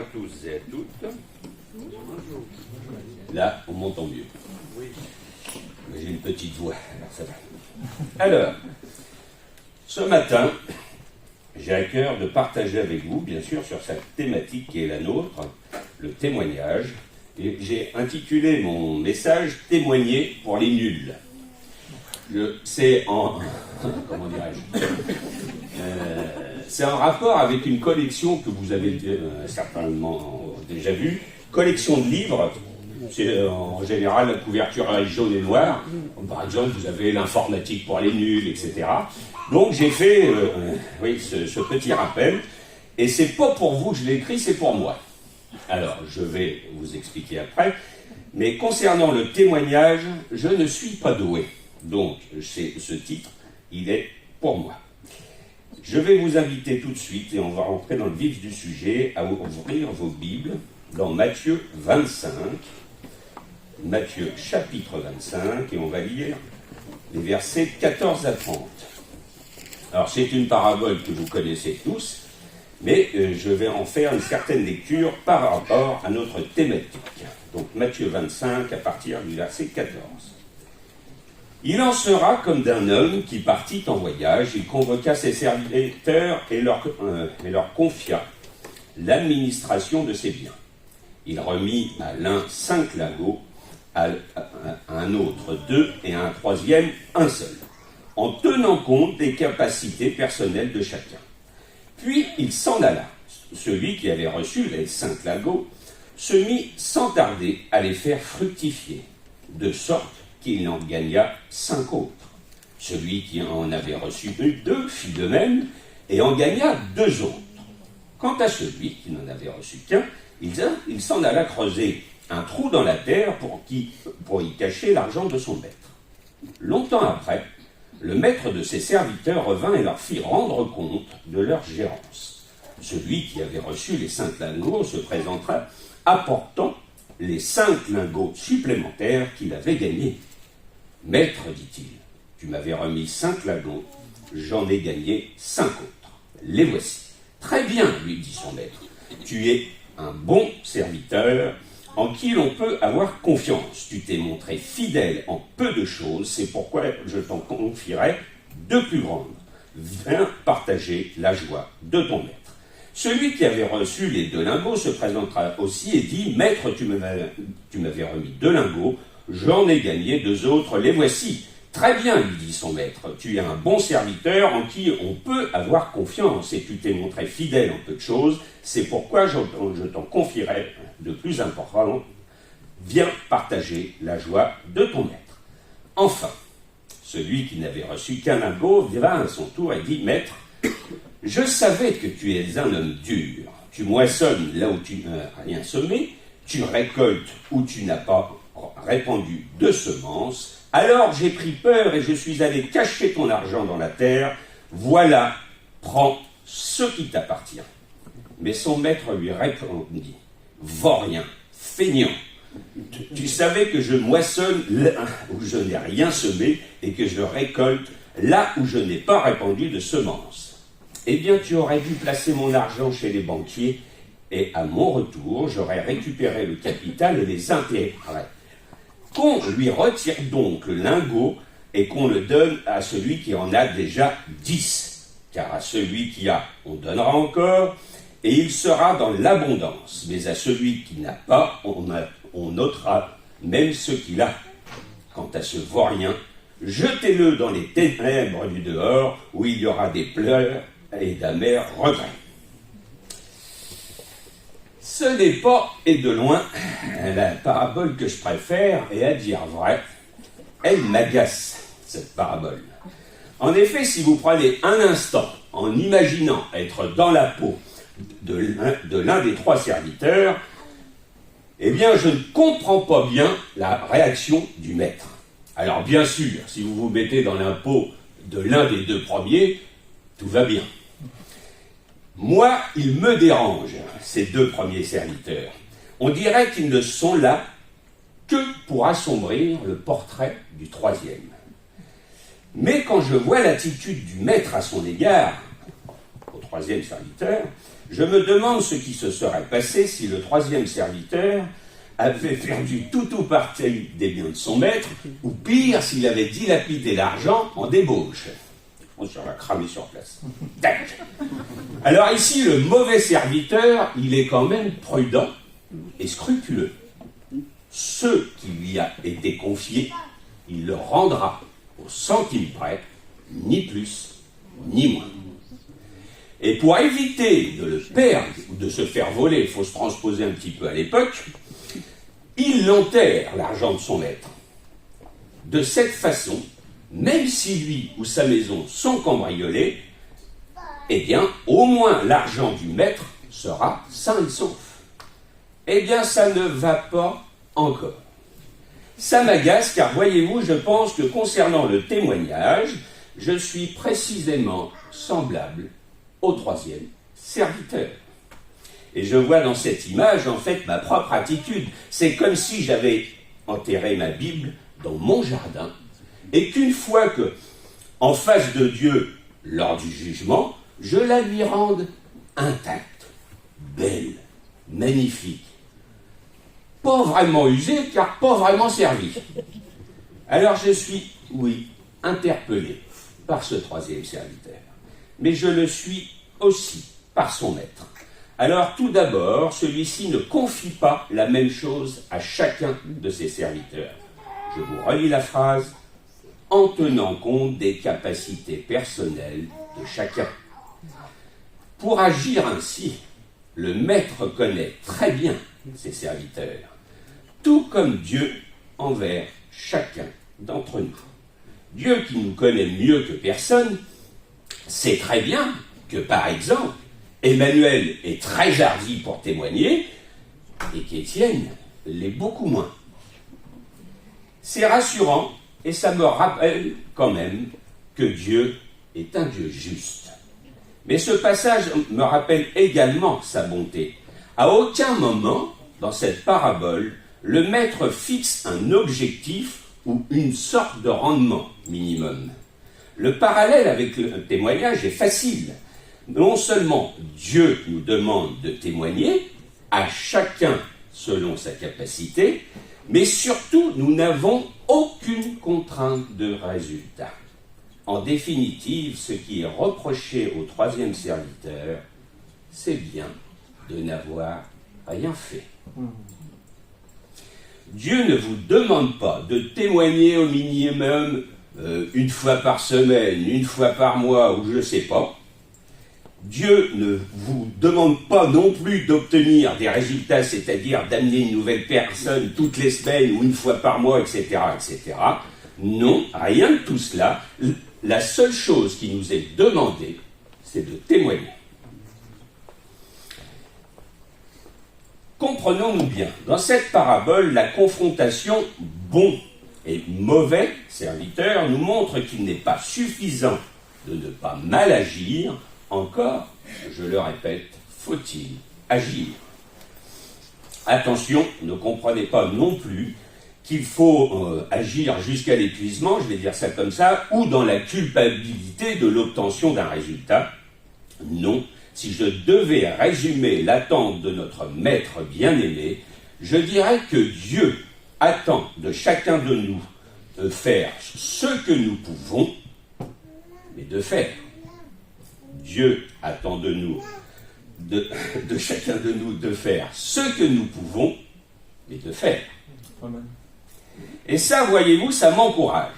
à tous et à toutes. Là, on m'entend mieux. J'ai une petite voix, alors ça va. Alors, ce matin, j'ai à cœur de partager avec vous, bien sûr, sur cette thématique qui est la nôtre, le témoignage. Et j'ai intitulé mon message « Témoigner pour les nuls ». C'est en... comment dirais-je c'est en rapport avec une collection que vous avez certainement déjà vue, collection de livres. C'est en général la couverture jaune et noire. Par exemple, vous avez l'informatique pour les nuls, etc. Donc j'ai fait ce petit rappel. Et c'est pas pour vous que je l'ai écrit, c'est pour moi. Alors, je vais vous expliquer après. Mais concernant le témoignage, je ne suis pas doué. Donc, ce titre, il est pour moi. Je vais vous inviter tout de suite, et on va rentrer dans le vif du sujet, à ouvrir vos Bibles dans Matthieu 25. Matthieu chapitre 25, et on va lire les versets 14 à 30. Alors, c'est une parabole que vous connaissez tous, mais je vais en faire une certaine lecture par rapport à notre thématique. Donc, Matthieu 25, à partir du verset 14. Il en sera comme d'un homme qui partit en voyage. Il convoqua ses serviteurs et leur confia l'administration de ses biens. Il remit à l'un 5 lingots, à un autre 2 et à un troisième 1 seul, en tenant compte des capacités personnelles de chacun. Puis il s'en alla. Celui qui avait reçu les 5 lingots se mit sans tarder à les faire fructifier, de sorte qu'il en gagna 5 autres. Celui qui en avait reçu 2 fit de même et en gagna 2 autres. Quant à celui qui n'en avait reçu qu'un, il s'en alla creuser un trou dans la terre pour y cacher l'argent de son maître. Longtemps après, le maître de ses serviteurs revint et leur fit rendre compte de leur gérance. Celui qui avait reçu les 5 lingots se présenta, apportant les 5 lingots supplémentaires qu'il avait gagnés. « Maître, dit-il, tu m'avais remis 5 lingots, j'en ai gagné 5 autres. Les voici. »« Très bien, lui dit son maître, tu es un bon serviteur en qui l'on peut avoir confiance. Tu t'es montré fidèle en peu de choses, c'est pourquoi je t'en confierai 2 plus grandes. Viens partager la joie de ton maître. » Celui qui avait reçu les 2 lingots se présentera aussi et dit « Maître, tu m'avais remis 2 lingots, j'en ai gagné 2 autres, les voici. »« Très bien, lui dit son maître, tu es un bon serviteur en qui on peut avoir confiance et tu t'es montré fidèle en peu de choses, c'est pourquoi je t'en confierai de plus important. Viens partager la joie de ton maître. » Enfin, celui qui n'avait reçu qu'un lingot vint à son tour et dit « Maître, je savais que tu es un homme dur. Tu moissonnes là où tu n'as rien semé, tu récoltes où tu n'as pas répandu de semences. Alors j'ai pris peur et je suis allé cacher ton argent dans la terre. Voilà, prends ce qui t'appartient. » Mais son maître lui répondit « Vaurien, feignant, tu savais que je moissonne là où je n'ai rien semé et que je récolte là où je n'ai pas répandu de semences. Eh bien, tu aurais dû placer mon argent chez les banquiers et à mon retour, j'aurais récupéré le capital et les intérêts. Qu'on lui retire donc le lingot et qu'on le donne à celui qui en a déjà 10. Car à celui qui a, on donnera encore, et il sera dans l'abondance. Mais à celui qui n'a pas, on notera même ce qu'il a. Quant à ce vaurien, jetez-le dans les ténèbres du dehors, où il y aura des pleurs et d'amers regrets. Ce n'est pas, et de loin, la parabole que je préfère, et à dire vrai, elle m'agace, cette parabole. En effet, si vous prenez un instant en imaginant être dans la peau de l'un des 3 serviteurs, eh bien, je ne comprends pas bien la réaction du maître. Alors, bien sûr, si vous vous mettez dans la peau de l'un des 2 premiers, tout va bien. Moi, il me dérange, ces 2 premiers serviteurs. On dirait qu'ils ne sont là que pour assombrir le portrait du 3e. Mais quand je vois l'attitude du maître à son égard, au troisième serviteur, je me demande ce qui se serait passé si le troisième serviteur avait perdu tout ou partie des biens de son maître, ou pire, s'il avait dilapidé l'argent en débauche. On se l'a cramé sur place. Tac. Alors ici, le mauvais serviteur, il est quand même prudent et scrupuleux. Ce qui lui a été confié, il le rendra au centime près, ni plus, ni moins. Et pour éviter de le perdre ou de se faire voler, il faut se transposer un petit peu à l'époque, il enterre l'argent de son maître. De cette façon, même si lui ou sa maison sont cambriolés, eh bien, au moins l'argent du maître sera sain et sauf. Eh bien, ça ne va pas encore. Ça m'agace car, voyez-vous, je pense que concernant le témoignage, je suis précisément semblable au troisième serviteur. Et je vois dans cette image, en fait, ma propre attitude. C'est comme si j'avais enterré ma Bible dans mon jardin et qu'une fois que, en face de Dieu, lors du jugement, je la lui rende intacte, belle, magnifique. Pas vraiment usée, car pas vraiment servie. Alors je suis, oui, interpellé par ce troisième serviteur. Mais je le suis aussi par son maître. Alors tout d'abord, celui-ci ne confie pas la même chose à chacun de ses serviteurs. Je vous relis la phrase, en tenant compte des capacités personnelles de chacun. Pour agir ainsi, le maître connaît très bien ses serviteurs, tout comme Dieu envers chacun d'entre nous. Dieu qui nous connaît mieux que personne, sait très bien que, par exemple, Emmanuel est très hardi pour témoigner et qu'Étienne l'est beaucoup moins. C'est rassurant et ça me rappelle quand même que Dieu est un Dieu juste. Mais ce passage me rappelle également sa bonté. À aucun moment, dans cette parabole, le maître fixe un objectif ou une sorte de rendement minimum. Le parallèle avec le témoignage est facile. Non seulement Dieu nous demande de témoigner, à chacun selon sa capacité, mais surtout nous n'avons aucune contrainte de résultat. En définitive, ce qui est reproché au troisième serviteur, c'est bien de n'avoir rien fait. Dieu ne vous demande pas de témoigner au minimum une fois par semaine, une fois par mois, ou je ne sais pas. Dieu ne vous demande pas non plus d'obtenir des résultats, c'est-à-dire d'amener une nouvelle personne toutes les semaines ou une fois par mois, etc., etc. Non, rien de tout cela. La seule chose qui nous est demandée, c'est de témoigner. Comprenons-nous bien, dans cette parabole, la confrontation bon et mauvais serviteur nous montre qu'il n'est pas suffisant de ne pas mal agir, encore, je le répète, faut-il agir. Attention, ne comprenez pas non plus qu'il faut agir jusqu'à l'épuisement, je vais dire ça comme ça, ou dans la culpabilité de l'obtention d'un résultat. Non, si je devais résumer l'attente de notre maître bien-aimé, je dirais que Dieu attend de chacun de nous de faire ce que nous pouvons, mais de faire. Dieu attend de nous, de chacun de nous, de faire ce que nous pouvons, mais de faire. Amen. Et ça, voyez-vous, ça m'encourage.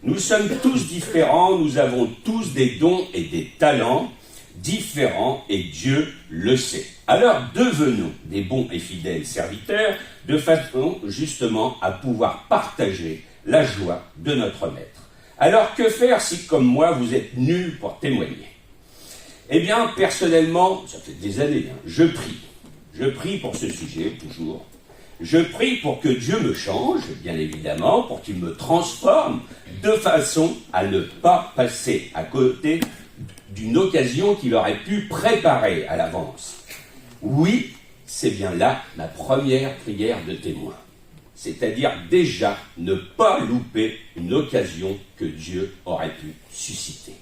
Nous sommes tous différents, nous avons tous des dons et des talents différents, et Dieu le sait. Alors devenons des bons et fidèles serviteurs, de façon justement à pouvoir partager la joie de notre maître. Alors que faire si, comme moi, vous êtes nuls pour témoigner? Eh bien, personnellement, ça fait des années, je prie. Je prie pour ce sujet, toujours. Je prie pour que Dieu me change, bien évidemment, pour qu'il me transforme, de façon à ne pas passer à côté d'une occasion qu'il aurait pu préparer à l'avance. Oui, c'est bien là ma première prière de témoin. C'est-à-dire déjà ne pas louper une occasion que Dieu aurait pu susciter.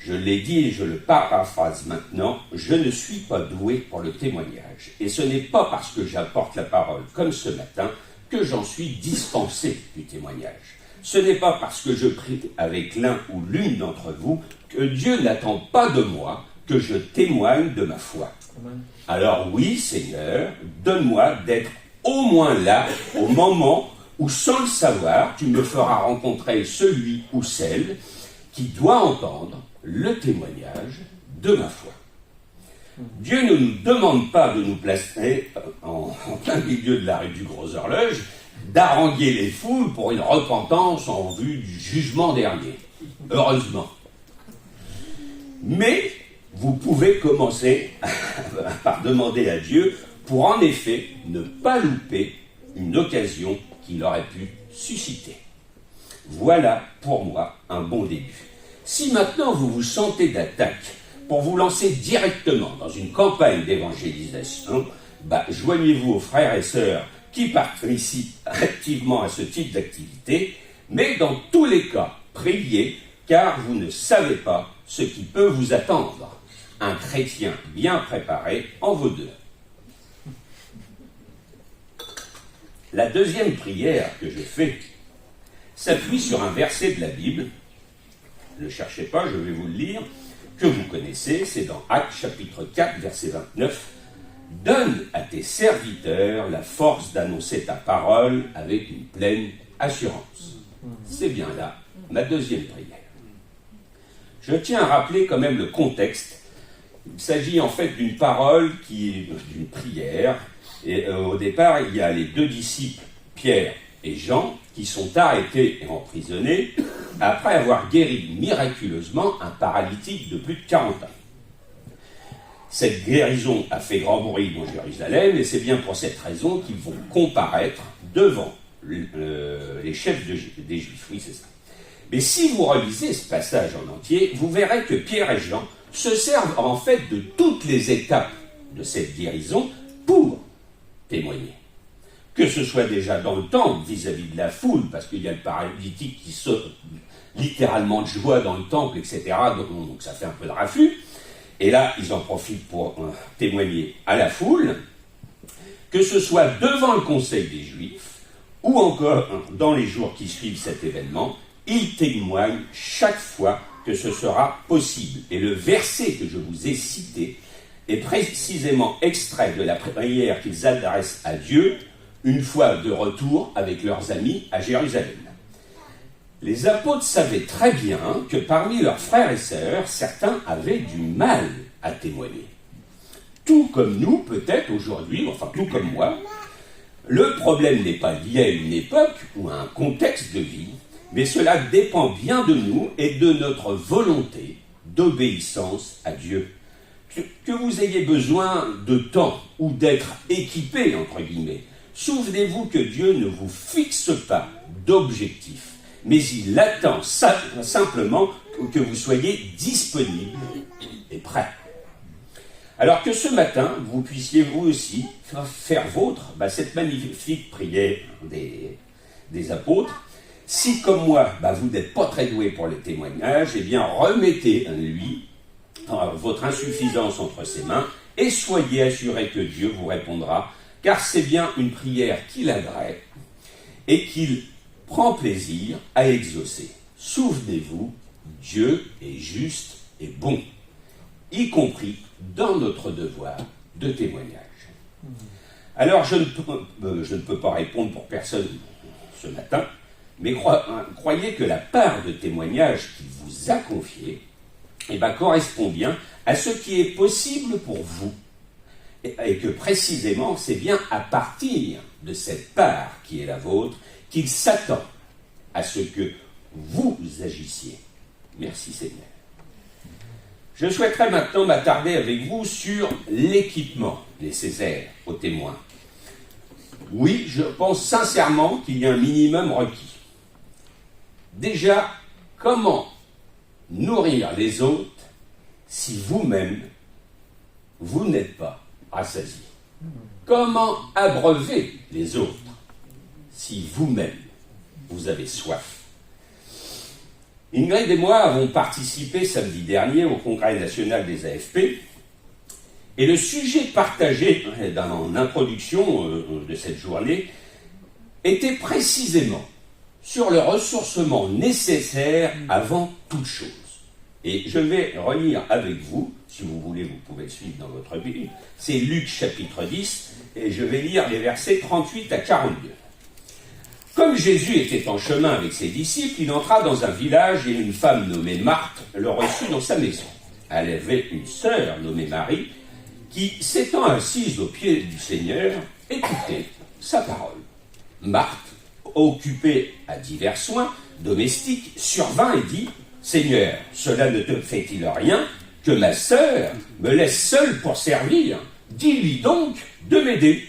Je l'ai dit et je le paraphrase maintenant, je ne suis pas doué pour le témoignage. Et ce n'est pas parce que j'apporte la parole comme ce matin que j'en suis dispensé du témoignage. Ce n'est pas parce que je prie avec l'un ou l'une d'entre vous que Dieu n'attend pas de moi que je témoigne de ma foi. Alors oui, Seigneur, donne-moi d'être au moins là, au moment où, sans le savoir, tu me feras rencontrer celui ou celle qui doit entendre le témoignage de ma foi. Dieu ne nous demande pas de nous placer en plein milieu de la rue du Gros Horloge, d'haranguer les foules pour une repentance en vue du jugement dernier. Heureusement. Mais vous pouvez commencer par demander à Dieu pour en effet ne pas louper une occasion qu'il aurait pu susciter. Voilà pour moi un bon début. Si maintenant vous vous sentez d'attaque pour vous lancer directement dans une campagne d'évangélisation, joignez-vous aux frères et sœurs qui participent activement à ce type d'activité, mais dans tous les cas, priez, car vous ne savez pas ce qui peut vous attendre. Un chrétien bien préparé en vaut deux. La deuxième prière que je fais s'appuie sur un verset de la Bible. Ne cherchez pas, je vais vous le lire, que vous connaissez, c'est dans Actes chapitre 4, verset 29. « Donne à tes serviteurs la force d'annoncer ta parole avec une pleine assurance. » C'est bien là ma deuxième prière. Je tiens à rappeler quand même le contexte. Il s'agit en fait d'une parole qui est d'une prière. Et au départ, il y a les deux disciples, Pierre et Jean, qui sont arrêtés et emprisonnés après avoir guéri miraculeusement un paralytique de plus de 40 ans. Cette guérison a fait grand bruit dans Jérusalem et c'est bien pour cette raison qu'ils vont comparaître devant les chefs des Juifs. Oui, c'est ça. Mais si vous relisez ce passage en entier, vous verrez que Pierre et Jean se servent en fait de toutes les étapes de cette guérison pour témoigner. Que ce soit déjà dans le temple vis-à-vis de la foule, parce qu'il y a le paralytique qui saute littéralement de joie dans le temple, etc. Donc ça fait un peu de raffut. Et là, ils en profitent pour témoigner à la foule, que ce soit devant le conseil des Juifs, ou encore dans les jours qui suivent cet événement, ils témoignent chaque fois que ce sera possible. Et le verset que je vous ai cité est précisément extrait de la prière qu'ils adressent à Dieu une fois de retour avec leurs amis à Jérusalem. Les apôtres savaient très bien que parmi leurs frères et sœurs, certains avaient du mal à témoigner. Tout comme nous, peut-être aujourd'hui, enfin tout comme moi, le problème n'est pas lié à une époque ou à un contexte de vie, mais cela dépend bien de nous et de notre volonté d'obéissance à Dieu. Que vous ayez besoin de temps ou d'être équipé, entre guillemets, souvenez-vous que Dieu ne vous fixe pas d'objectif, mais il attend simplement que vous soyez disponible et prêt. Alors que ce matin, vous puissiez vous aussi faire vôtre cette magnifique prière des apôtres. Si, comme moi, vous n'êtes pas très doué pour les témoignages, eh bien, remettez-lui votre insuffisance entre ses mains et soyez assurés que Dieu vous répondra, car c'est bien une prière qu'il agrée et qu'il prend plaisir à exaucer. Souvenez-vous, Dieu est juste et bon, y compris dans notre devoir de témoignage. Alors, je ne peux pas répondre pour personne ce matin, mais croyez que la part de témoignage qu'il vous a confiée correspond bien à ce qui est possible pour vous, et que précisément, c'est bien à partir de cette part qui est la vôtre qu'il s'attend à ce que vous agissiez. Merci Seigneur. Je souhaiterais maintenant m'attarder avec vous sur l'équipement nécessaire aux témoins. Oui, je pense sincèrement qu'il y a un minimum requis. Déjà, comment nourrir les autres si vous-même, vous n'êtes pas rassasié? Comment abreuver les autres si vous-même, vous avez soif? Ingrid et moi avons participé samedi dernier au Congrès national des AFP, et le sujet partagé dans l'introduction de cette journée était précisément sur le ressourcement nécessaire avant toute chose. Et je vais relire avec vous, si vous voulez, vous pouvez le suivre dans votre Bible, c'est Luc chapitre 10, et je vais lire les versets 38 à 42. Comme Jésus était en chemin avec ses disciples, il entra dans un village et une femme nommée Marthe le reçut dans sa maison. Elle avait une sœur nommée Marie qui, s'étant assise aux pieds du Seigneur, écoutait sa parole. Marthe, occupée à divers soins domestiques, survint et dit « Seigneur, cela ne te fait-il rien que ma sœur me laisse seule pour servir? Dis-lui donc de m'aider. »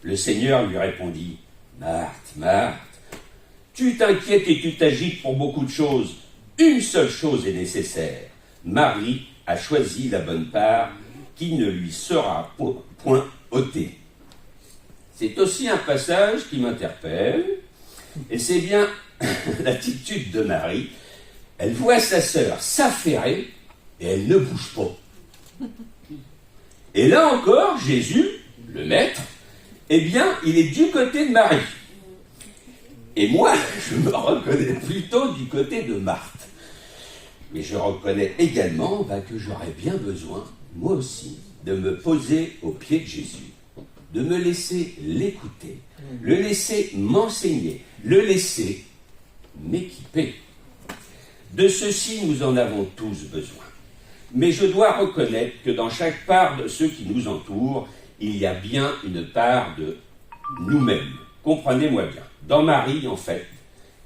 Le Seigneur lui répondit « Marthe, Marthe, tu t'inquiètes et tu t'agites pour beaucoup de choses. Une seule chose est nécessaire. Marie a choisi la bonne part qui ne lui sera point ôtée. » C'est aussi un passage qui m'interpelle, et c'est bien l'attitude de Marie. Elle voit sa sœur s'affairer et elle ne bouge pas. Et là encore, Jésus, le maître, eh bien, il est du côté de Marie. Et moi, je me reconnais plutôt du côté de Marthe. Mais je reconnais également que j'aurais bien besoin, moi aussi, de me poser aux pieds de Jésus, de me laisser l'écouter, le laisser m'enseigner, le laisser m'équiper. De ceci, nous en avons tous besoin. Mais je dois reconnaître que dans chaque part de ceux qui nous entourent, il y a bien une part de nous-mêmes. Comprenez-moi bien. Dans Marie, en fait,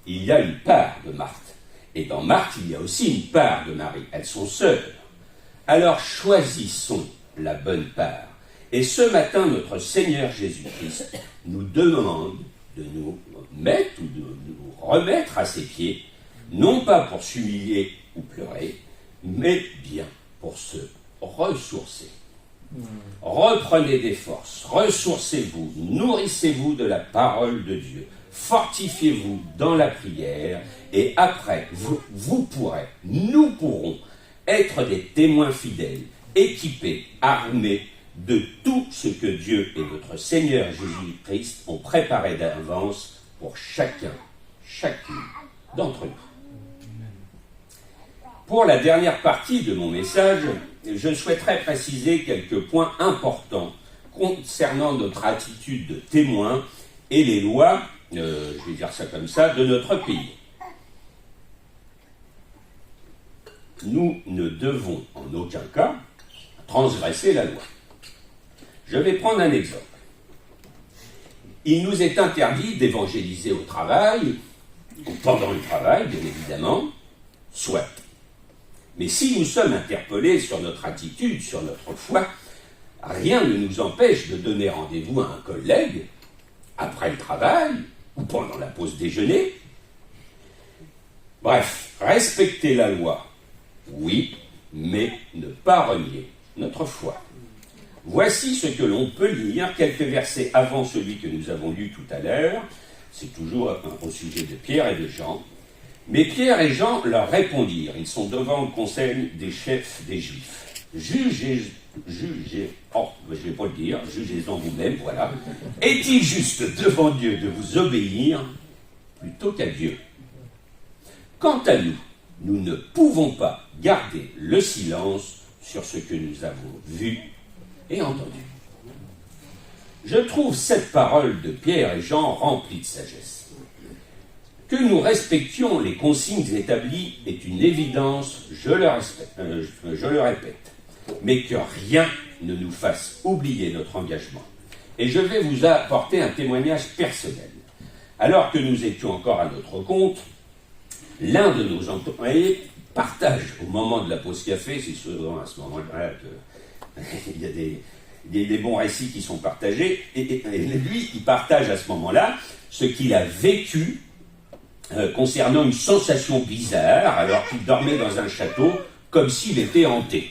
il y a une part de Marthe. Et dans Marthe, il y a aussi une part de Marie. Elles sont sœurs. Alors choisissons la bonne part. Et ce matin, notre Seigneur Jésus-Christ nous demande de nous mettre ou de nous remettre à ses pieds, non pas pour s'humilier ou pleurer, mais bien pour se ressourcer. Reprenez des forces, ressourcez-vous, nourrissez-vous de la parole de Dieu, fortifiez-vous dans la prière, et après, vous pourrez, nous pourrons être des témoins fidèles, équipés, armés de tout ce que Dieu et notre Seigneur Jésus-Christ ont préparé d'avance pour chacune d'entre nous. Pour la dernière partie de mon message, je souhaiterais préciser quelques points importants concernant notre attitude de témoin et les lois, je vais dire ça comme ça, de notre pays. Nous ne devons en aucun cas transgresser la loi. Je vais prendre un exemple. Il nous est interdit d'évangéliser au travail, ou pendant le travail, bien évidemment, soit. Mais si nous sommes interpellés sur notre attitude, sur notre foi, rien ne nous empêche de donner rendez-vous à un collègue, après le travail, ou pendant la pause déjeuner. Bref, respecter la loi, oui, mais ne pas renier notre foi. Voici ce que l'on peut lire quelques versets avant celui que nous avons lu tout à l'heure. C'est toujours au sujet de Pierre et de Jean. Mais Pierre et Jean leur répondirent. Ils sont devant le conseil des chefs des Juifs. Jugez, je vais pas le dire, jugez-en vous-même, voilà. Est-il juste devant Dieu de vous obéir plutôt qu'à Dieu? Quant à nous, nous ne pouvons pas garder le silence sur ce que nous avons vu et entendu. Je trouve cette parole de Pierre et Jean remplie de sagesse. Que nous respections les consignes établies est une évidence, je le répète, mais que rien ne nous fasse oublier notre engagement. Et je vais vous apporter un témoignage personnel. Alors que nous étions encore à notre compte, l'un de nos employés partage au moment de la pause café, c'est souvent à ce moment-là qu'il y a des bons récits qui sont partagés, et lui, il partage à ce moment-là ce qu'il a vécu concernant une sensation bizarre alors qu'il dormait dans un château comme s'il était hanté.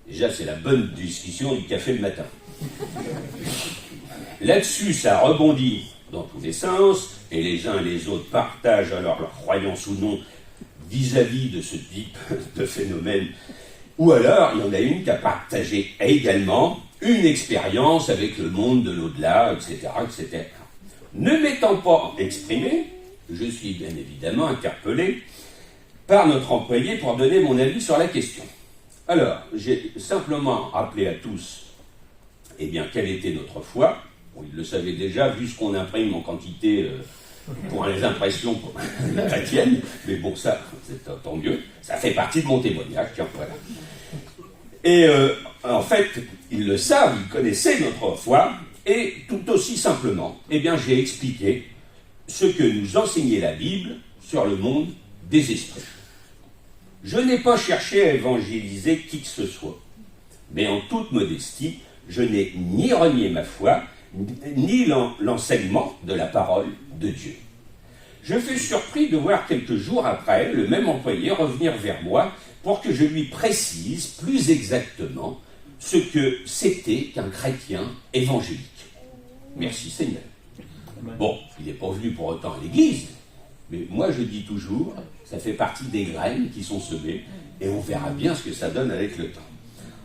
Déjà, c'est la bonne discussion du café le matin. Là-dessus, ça rebondit dans tous les sens, et les uns et les autres partagent alors leur croyance ou non vis-à-vis de ce type de phénomène, ou alors il y en a une qui a partagé également une expérience avec le monde de l'au-delà, etc., etc. Ne m'étant pas exprimé, je suis bien évidemment interpellé par notre employé pour donner mon avis sur la question. Alors, j'ai simplement rappelé à tous, eh bien, quelle était notre foi. Bon, ils le savaient déjà, vu ce qu'on imprime en quantité pour les impressions chrétiennes, mais bon, ça, c'est tant mieux, ça fait partie de mon témoignage, tiens, voilà. Et en fait, ils le savent, ils connaissaient notre foi, et tout aussi simplement, eh bien, j'ai expliqué ce que nous enseignait la Bible sur le monde des esprits. Je n'ai pas cherché à évangéliser qui que ce soit, mais en toute modestie, je n'ai ni renié ma foi, ni l'enseignement de la parole de Dieu. Je fus surpris de voir quelques jours après le même employé revenir vers moi pour que je lui précise plus exactement ce que c'était qu'un chrétien évangélique. Merci Seigneur. Bon, il n'est pas venu pour autant à l'église, mais moi je dis toujours, ça fait partie des graines qui sont semées, et on verra bien ce que ça donne avec le temps.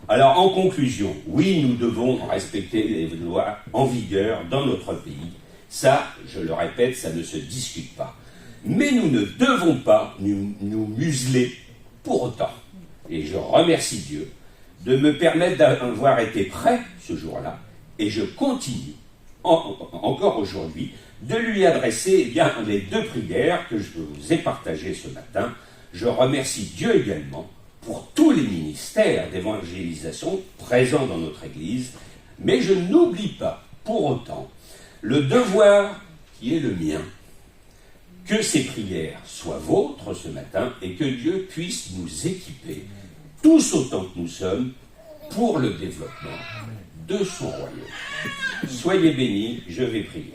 Alors, en conclusion, oui, nous devons respecter les lois en vigueur dans notre pays. Ça, je le répète, ça ne se discute pas. Mais nous ne devons pas nous museler pour autant. Et je remercie Dieu de me permettre d'avoir été prêt ce jour-là, et je continue, encore aujourd'hui, de lui adresser les deux prières que je vous ai partagées ce matin. Je remercie Dieu également pour tous les ministères d'évangélisation présents dans notre Église, mais je n'oublie pas pour autant le devoir qui est le mien, que ces prières soient vôtres ce matin et que Dieu puisse nous équiper, tous autant que nous sommes, pour le développement de son royaume. Soyez bénis, je vais prier.